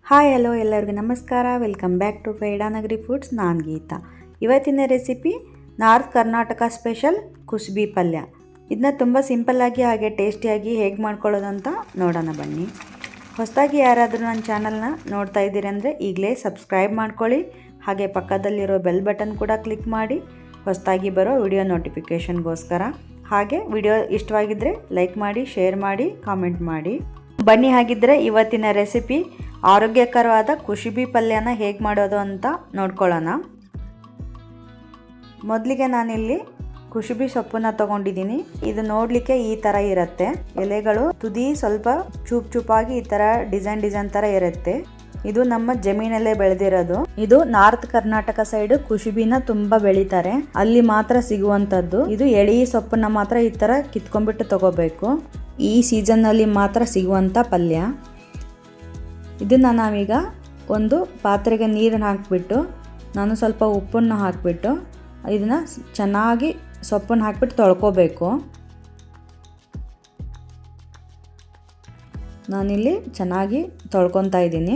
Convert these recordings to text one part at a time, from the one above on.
Hi hello ಎಲ್ಲರಿಗೂ ನಮಸ್ಕಾರ. Welcome back to Pedanagari foods. ನಾನು ಗೀತಾ. ಇವತ್ತಿನ ರೆಸಿಪಿ ನಾರ್ತ್ ಕರ್ನಾಟಕ ಸ್ಪೆಷಲ್ ಕುಸ್ಬಿ ಪಲ್ಯ. ಇದನ್ನ ತುಂಬ ಸಿಂಪಲ್ಲಾಗಿ ಹಾಗೆ ಟೇಸ್ಟಿಯಾಗಿ ಹೇಗೆ ಮಾಡ್ಕೊಳ್ಳೋದು ಅಂತ ನೋಡೋಣ ಬನ್ನಿ. ಹೊಸದಾಗಿ ಯಾರಾದರೂ ನನ್ನ ಚಾನಲ್ನ ನೋಡ್ತಾ ಇದ್ದೀರಿ ಅಂದರೆ ಈಗಲೇ ಸಬ್ಸ್ಕ್ರೈಬ್ ಮಾಡ್ಕೊಳ್ಳಿ. ಹಾಗೆ ಪಕ್ಕದಲ್ಲಿರೋ ಬೆಲ್ ಬಟನ್ ಕೂಡ ಕ್ಲಿಕ್ ಮಾಡಿ ಹೊಸದಾಗಿ ಬರೋ ವಿಡಿಯೋ ನೋಟಿಫಿಕೇಷನ್ಗೋಸ್ಕರ. ಹಾಗೆ ವಿಡಿಯೋ ಇಷ್ಟವಾಗಿದ್ದರೆ ಲೈಕ್ ಮಾಡಿ, ಶೇರ್ ಮಾಡಿ, ಕಾಮೆಂಟ್ ಮಾಡಿ. ಬನ್ನಿ ಹಾಗಿದ್ದರೆ ಇವತ್ತಿನ ರೆಸಿಪಿ ಆರೋಗ್ಯಕರವಾದ ಕುಶುಬಿ ಪಲ್ಯನ ಹೇಗೆ ಮಾಡೋದು ಅಂತ ನೋಡ್ಕೊಳ್ಳೋಣ. ಮೊದಲಿಗೆ ನಾನಿಲ್ಲಿ ಕುಶುಬಿ ಸೊಪ್ಪನ್ನ ತೊಗೊಂಡಿದ್ದೀನಿ. ಇದು ನೋಡಲಿಕ್ಕೆ ಈ ಥರ ಇರುತ್ತೆ. ಎಲೆಗಳು ತುದಿ ಸ್ವಲ್ಪ ಚೂಪಾಗಿ ಈ ಥರ ಡಿಸೈನ್ ಥರ ಇರುತ್ತೆ. ಇದು ನಮ್ಮ ಜಮೀನಲ್ಲೇ ಬೆಳೆದಿರೋದು. ಇದು ನಾರ್ತ್ ಕರ್ನಾಟಕ ಸೈಡ್ ಕುಶುಬಿನ ತುಂಬ ಬೆಳೀತಾರೆ, ಅಲ್ಲಿ ಮಾತ್ರ ಸಿಗುವಂಥದ್ದು. ಇದು ಎಳೆ ಸೊಪ್ಪನ್ನ ಮಾತ್ರ ಈ ಥರ ಕಿತ್ಕೊಂಡ್ಬಿಟ್ಟು ತಗೋಬೇಕು. ಈ ಸೀಸನ್ನಲ್ಲಿ ಮಾತ್ರ ಸಿಗುವಂಥ ಪಲ್ಯ. ಇದನ್ನು ನಾವೀಗ ಒಂದು ಪಾತ್ರೆಗೆ ನೀರನ್ನು ಹಾಕಿಬಿಟ್ಟು ನಾನು ಸ್ವಲ್ಪ ಉಪ್ಪನ್ನು ಹಾಕಿಬಿಟ್ಟು ಇದನ್ನು ಚೆನ್ನಾಗಿ ಸೊಪ್ಪನ್ನು ಹಾಕಿಬಿಟ್ಟು ತೊಳ್ಕೊಬೇಕು. ನಾನಿಲ್ಲಿ ಚೆನ್ನಾಗಿ ತೊಳ್ಕೊತಾ ಇದ್ದೀನಿ.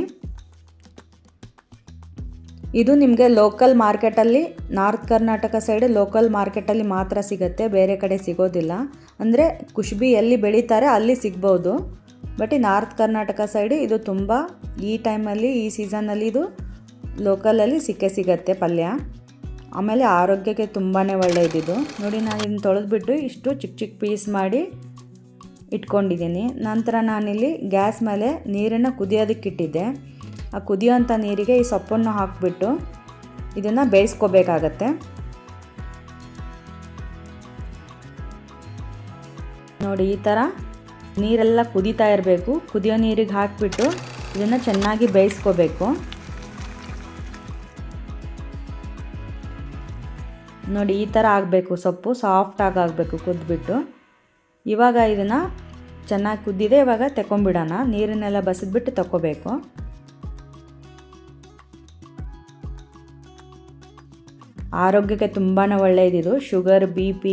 ಇದು ನಿಮಗೆ ಲೋಕಲ್ ಮಾರ್ಕೆಟಲ್ಲಿ, ನಾರ್ತ್ ಕರ್ನಾಟಕ ಸೈಡ್ ಲೋಕಲ್ ಮಾರ್ಕೆಟಲ್ಲಿ ಮಾತ್ರ ಸಿಗುತ್ತೆ, ಬೇರೆ ಕಡೆ ಸಿಗೋದಿಲ್ಲ. ಅಂದರೆ ಕುಶುಬಿ ಎಲ್ಲಿ ಬೆಳೀತಾರೆ ಅಲ್ಲಿ ಸಿಗ್ಬೋದು. ಬಟ್ ಈ ನಾರ್ತ್ ಕರ್ನಾಟಕ ಸೈಡ್ ಇದು ತುಂಬ ಈ ಟೈಮಲ್ಲಿ, ಈ ಸೀಸನ್ನಲ್ಲಿ ಇದು ಲೋಕಲಲ್ಲಿ ಸಿಗತ್ತೆ ಪಲ್ಯ. ಆಮೇಲೆ ಆರೋಗ್ಯಕ್ಕೆ ತುಂಬಾ ಒಳ್ಳೆಯದಿದು. ನೋಡಿ, ನಾನು ಇದನ್ನು ತೊಳೆದ್ಬಿಟ್ಟು ಇಷ್ಟು ಚಿಕ್ಕ ಪೀಸ್ ಮಾಡಿ ಇಟ್ಕೊಂಡಿದ್ದೀನಿ. ನಂತರ ನಾನಿಲ್ಲಿ ಗ್ಯಾಸ್ ಮೇಲೆ ನೀರನ್ನು ಕುದಿಯೋದಕ್ಕಿಟ್ಟಿದ್ದೆ. ಆ ಕುದಿಯೋಂಥ ನೀರಿಗೆ ಈ ಸೊಪ್ಪನ್ನು ಹಾಕಿಬಿಟ್ಟು ಇದನ್ನು ಬೇಯಿಸ್ಕೋಬೇಕಾಗತ್ತೆ. ನೋಡಿ, ಈ ಥರ ನೀರೆಲ್ಲ ಕುದೀತಾ ಇರಬೇಕು. ಕುದಿಯೋ ನೀರಿಗೆ ಹಾಕಿಬಿಟ್ಟು ಇದನ್ನು ಚೆನ್ನಾಗಿ ಬೇಯಿಸ್ಕೋಬೇಕು. ನೋಡಿ, ಈ ಥರ ಆಗಬೇಕು. ಸೊಪ್ಪು ಸಾಫ್ಟಾಗಿ ಆಗಬೇಕು ಕುದ್ಬಿಟ್ಟು. ಇವಾಗ ಇದನ್ನು ಚೆನ್ನಾಗಿ ಕುದ್ದಿದೆ. ಇವಾಗ ತಗೊಂಬಿಡೋಣ. ನೀರನ್ನೆಲ್ಲ ಬಸಿದ್ಬಿಟ್ಟು ತಗೋಬೇಕು. ಆರೋಗ್ಯಕ್ಕೆ ತುಂಬಾ ಒಳ್ಳೆಯದಿದು. ಶುಗರ್, BP,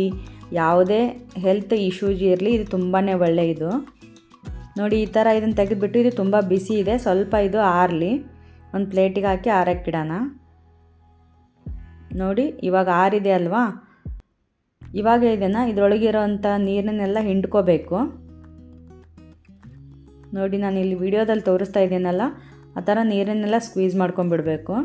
ಯಾವುದೇ ಹೆಲ್ತ್ ಇಶ್ಯೂಸ್ ಇರಲಿ ಇದು ತುಂಬಾ ಒಳ್ಳೆಯದು. ನೋಡಿ, ಈ ಥರ ಇದನ್ನು ತೆಗೆದುಬಿಟ್ಟು, ಇದು ತುಂಬ ಬಿಸಿ ಇದೆ, ಸ್ವಲ್ಪ ಇದು ಆರಲಿ. ಒಂದು ಪ್ಲೇಟಿಗೆ ಹಾಕಿ ಆರಕ್ಕಿಡೋಣ. ನೋಡಿ, ಇವಾಗ ಆರಿದೆ ಅಲ್ವಾ. ಇವಾಗ ಇದನ್ನು ಇದರೊಳಗಿರೋವಂಥ ನೀರನ್ನೆಲ್ಲ ಹಿಂಡ್ಕೋಬೇಕು. ನೋಡಿ, ನಾನು ಇಲ್ಲಿ ವಿಡಿಯೋದಲ್ಲಿ ತೋರಿಸ್ತಾ ಇದ್ದೀನಲ್ಲ, ಆ ಥರ ನೀರನ್ನೆಲ್ಲ ಸ್ಕ್ವೀಸ್ ಮಾಡ್ಕೊಂಡ್ಬಿಡ್ಬೇಕು.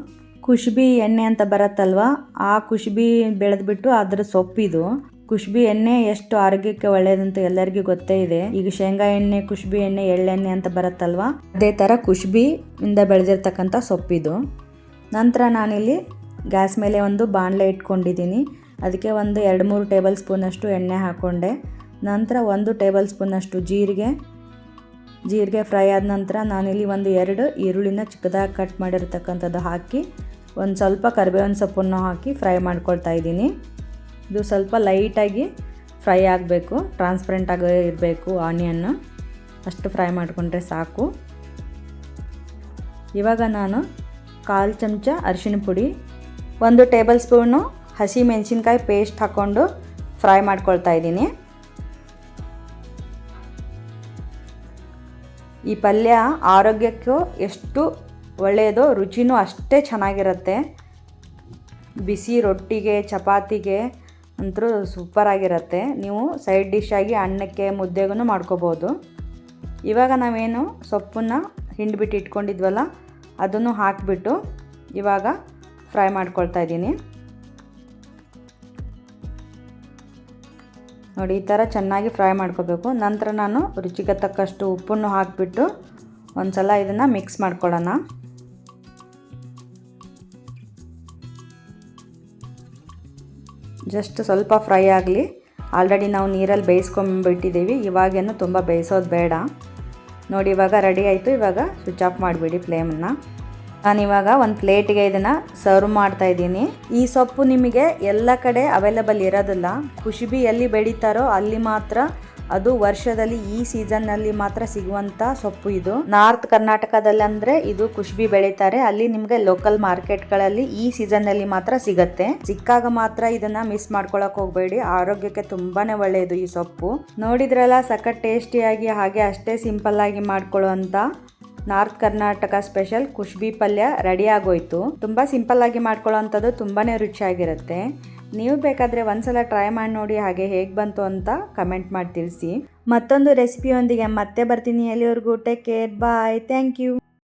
ಕುಶುಬಿ ಎಣ್ಣೆ ಅಂತ ಬರುತ್ತಲ್ವ, ಆ ಕುಶುಬಿ ಬೆಳೆದ್ಬಿಟ್ಟು ಅದರ ಸೊಪ್ಪಿದು. ಕುಶುಬಿ ಎಣ್ಣೆ ಎಷ್ಟು ಆರೋಗ್ಯಕ್ಕೆ ಒಳ್ಳೆಯದಂತ ಎಲ್ಲರಿಗೂ ಗೊತ್ತೇ ಇದೆ. ಈಗ ಶೇಂಗಾ ಎಣ್ಣೆ, ಕುಶುಬಿ ಎಣ್ಣೆ, ಎಳ್ಳೆಣ್ಣೆ ಅಂತ ಬರುತ್ತಲ್ವ, ಅದೇ ಥರ ಕುಶುಬಿ ಇಂದ ಬೆಳೆದಿರ್ತಕ್ಕಂಥ ಸೊಪ್ಪಿದು. ನಂತರ ನಾನಿಲ್ಲಿ ಗ್ಯಾಸ್ ಮೇಲೆ ಒಂದು ಬಾಣಲೆ ಇಟ್ಕೊಂಡಿದ್ದೀನಿ. ಅದಕ್ಕೆ ಒಂದು 2-3 ಟೇಬಲ್ ಸ್ಪೂನಷ್ಟು ಎಣ್ಣೆ ಹಾಕ್ಕೊಂಡೆ. ನಂತರ 1 ಟೇಬಲ್ ಸ್ಪೂನಷ್ಟು ಜೀರಿಗೆ ಫ್ರೈ ಆದ ನಂತರ ನಾನಿಲ್ಲಿ 2 ಈರುಳ್ಳಿನ ಚಿಕ್ಕದಾಗಿ ಕಟ್ ಮಾಡಿರ್ತಕ್ಕಂಥದ್ದು ಹಾಕಿ, ಒಂದು ಸ್ವಲ್ಪ ಕರಿಬೇವಿನ ಸೊಪ್ಪನ್ನು ಹಾಕಿ ಫ್ರೈ ಮಾಡ್ಕೊಳ್ತಾ ಇದ್ದೀನಿ. ಇದು ಸ್ವಲ್ಪ ಲೈಟಾಗಿ ಫ್ರೈ ಆಗಬೇಕು, ಟ್ರಾನ್ಸ್ಪರೆಂಟಾಗಿ ಇರಬೇಕು ಆನಿಯನ್ನು. ಅಷ್ಟು ಫ್ರೈ ಮಾಡಿಕೊಂಡ್ರೆ ಸಾಕು. ಇವಾಗ ನಾನು 1/4 ಚಮಚ ಅರಿಶಿಣ ಪುಡಿ, 1 ಟೇಬಲ್ ಸ್ಪೂನು ಹಸಿ ಮೆಣಸಿನ್ಕಾಯಿ ಪೇಸ್ಟ್ ಹಾಕ್ಕೊಂಡು ಫ್ರೈ ಮಾಡ್ಕೊಳ್ತಾ ಇದ್ದೀನಿ. ಈ ಪಲ್ಯ ಆರೋಗ್ಯಕ್ಕೂ ಎಷ್ಟು ಒಳ್ಳೆಯದೋ, ರುಚಿನೂ ಅಷ್ಟೇ ಚೆನ್ನಾಗಿರುತ್ತೆ. ಬಿಸಿ ರೊಟ್ಟಿಗೆ, ಚಪಾತಿಗೆ ಅಂತೂ ಸೂಪರಾಗಿರುತ್ತೆ. ನೀವು ಸೈಡ್ ಡಿಶ್ ಆಗಿ ಅನ್ನಕ್ಕೆ, ಮುದ್ದೆಗೂ ಮಾಡ್ಕೋಬೋದು. ಇವಾಗ ನಾವೇನು ಸೊಪ್ಪನ್ನು ಹಿಂಡ್ಬಿಟ್ಟು ಇಟ್ಕೊಂಡಿದ್ವಲ್ಲ ಅದನ್ನು ಹಾಕಿಬಿಟ್ಟು ಇವಾಗ ಫ್ರೈ ಮಾಡ್ಕೊಳ್ತಾ ಇದ್ದೀನಿ. ನೋಡಿ, ಈ ಥರ ಚೆನ್ನಾಗಿ ಫ್ರೈ ಮಾಡ್ಕೋಬೇಕು. ನಂತರ ನಾನು ರುಚಿಗೆ ತಕ್ಕಷ್ಟು ಉಪ್ಪನ್ನು ಹಾಕಿಬಿಟ್ಟು ಒಂದು ಸಲ ಇದನ್ನು ಮಿಕ್ಸ್ ಮಾಡ್ಕೊಳ್ಳೋಣ. ಜಸ್ಟ್ ಸ್ವಲ್ಪ ಫ್ರೈ ಆಗಲಿ. ಆಲ್ರೆಡಿ ನಾವು ನೀರಲ್ಲಿ ಬೇಯಿಸ್ಕೊಂಬಿಟ್ಟಿದ್ದೀವಿ, ಇವಾಗೇನು ತುಂಬ ಬೇಯಿಸೋದು ಬೇಡ. ನೋಡಿ, ಇವಾಗ ರೆಡಿ ಆಯಿತು. ಇವಾಗ ಸ್ವಿಚ್ ಆಫ್ ಮಾಡಿಬಿಡಿ ಫ್ಲೇಮನ್ನು. ನಾನಿವಾಗ ಒಂದು ಪ್ಲೇಟಿಗೆ ಇದನ್ನು ಸರ್ವ್ ಮಾಡ್ತಾ ಇದ್ದೀನಿ. ಈ ಸೊಪ್ಪು ನಿಮಗೆ ಎಲ್ಲ ಕಡೆ ಅವೈಲಬಲ್ ಇರೋದಿಲ್ಲ. ಕುಶುಬಿ ಎಲ್ಲಿ ಬೆಳೀತಾರೋ ಅಲ್ಲಿ ಮಾತ್ರ, ಅದು ವರ್ಷದಲ್ಲಿ ಈ ಸೀಸನ್ನಲ್ಲಿ ಮಾತ್ರ ಸಿಗುವಂಥ ಸೊಪ್ಪು ಇದು. ನಾರ್ತ್ ಕರ್ನಾಟಕದಲ್ಲಿ ಅಂದರೆ ಇದು ಕುಶುಬಿ ಬೆಳೀತಾರೆ, ಅಲ್ಲಿ ನಿಮಗೆ ಲೋಕಲ್ ಮಾರ್ಕೆಟ್ಗಳಲ್ಲಿ ಈ ಸೀಸನ್ನಲ್ಲಿ ಮಾತ್ರ ಸಿಗತ್ತೆ. ಸಿಕ್ಕಾಗ ಮಾತ್ರ ಇದನ್ನ ಮಿಸ್ ಮಾಡ್ಕೊಳಕ್ ಹೋಗಬೇಡಿ. ಆರೋಗ್ಯಕ್ಕೆ ತುಂಬಾನೇ ಒಳ್ಳೆಯದು ಈ ಸೊಪ್ಪು. ನೋಡಿದ್ರಲ್ಲ, ಸಖತ್ ಟೇಸ್ಟಿಯಾಗಿ ಹಾಗೆ ಅಷ್ಟೇ ಸಿಂಪಲ್ ಆಗಿ ಮಾಡ್ಕೊಳ್ಳುವಂಥ ನಾರ್ತ್ ಕರ್ನಾಟಕ ಸ್ಪೆಷಲ್ ಕುಶ್ಬಿ ಪಲ್ಯ ರೆಡಿ ಆಗೋಯ್ತು. ತುಂಬ ಸಿಂಪಲ್ ಆಗಿ ಮಾಡ್ಕೊಳ್ಳೋ ಅಂಥದ್ದು ತುಂಬಾ ರುಚಿಯಾಗಿರುತ್ತೆ. ನೀವು ಬೇಕಾದರೆ ಒಂದ್ಸಲ ಟ್ರೈ ಮಾಡಿ ನೋಡಿ, ಹಾಗೆ ಹೇಗೆ ಬಂತು ಅಂತ ಕಮೆಂಟ್ ಮಾಡಿ ತಿಳಿಸಿ. ಮತ್ತೊಂದು ರೆಸಿಪಿಯೊಂದಿಗೆ ಮತ್ತೆ ಬರ್ತೀನಿ. ಎಲ್ಲಿವರೆಗೂ take care, bye, thank you.